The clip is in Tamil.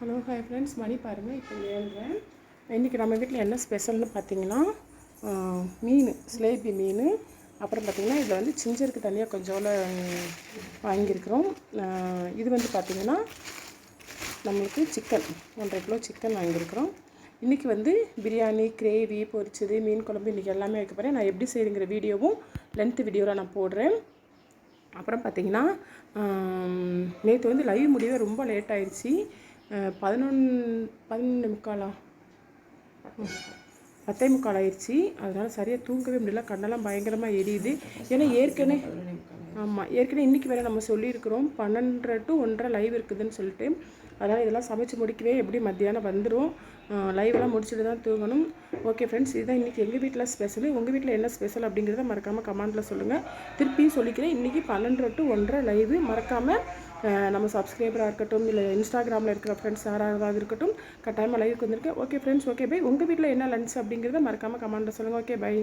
ஹலோ ஹாய் ஃப்ரெண்ட்ஸ், மணி பாருங்கள் இப்போ ஏழுறேன். இன்றைக்கி நம்ம வீட்டில் என்ன ஸ்பெஷல்னு பார்த்தீங்கன்னா மீன், சிலேபி மீன். அப்புறம் பார்த்திங்கன்னா இதில் வந்து சிஞ்சருக்கு தனியாக கொஞ்சோல வாங்கியிருக்கிறோம். இது வந்து பார்த்திங்கன்னா நம்மளுக்கு சிக்கன் 1.5 கிலோ சிக்கன் வாங்கியிருக்கிறோம். இன்றைக்கி வந்து பிரியாணி, கிரேவி, பொரிச்சது, மீன் குழம்பு இன்றைக்கி எல்லாமே வைக்க போகிறேன். நான் எப்படி செய்யுங்கிற வீடியோவும் லென்த்து வீடியோவில் நான் போடுறேன். அப்புறம் பார்த்திங்கன்னா நேற்று வந்து லைவ் முடியவே ரொம்ப லேட் ஆயிடுச்சு. 11:45 10:45 ஆயிடுச்சு. அதனால் சரியாக தூங்கவே முடியல. கண்ணெல்லாம் பயங்கரமாக எரியுது. ஏன்னா ஏற்கனவே இன்றைக்கி வேறு நம்ம சொல்லியிருக்கிறோம் 12 to 1:30 லைவ் இருக்குதுன்னு சொல்லிட்டு. அதனால் இதெல்லாம் சமைச்சு முடிக்கவே எப்படி மத்தியானம் வந்துடும். லைவெல்லாம் முடிச்சுட்டு தான் தூங்கணும். ஓகே ஃப்ரெண்ட்ஸ், இதுதான் இன்றைக்கி எங்கள் வீட்டில் ஸ்பெஷலு. உங்கள் வீட்டில் என்ன ஸ்பெஷல் அப்படிங்கிறத மறக்காமல் கமெண்ட்டில் சொல்லுங்கள். திருப்பியும் சொல்லிக்கிறேன், இன்றைக்கி 12 to 1:30 லைவு. மறக்காமல் நம்ம சப்ஸ்கிரைபராக இருக்கட்டும், இல்லை இன்ஸ்டாகிராமில் இருக்கிற ஃப்ரெண்ட்ஸ் யாராவது இருக்கட்டும், கட்டாயமாக லைவுக்கு வந்திருக்கேன். Okay friends, okay bye. உங்கள் வீட்டில் என்ன லன்ச் அப்படிங்கிறத மறக்காமல் கமெண்ட்டில் சொல்லுங்கள். Okay bye.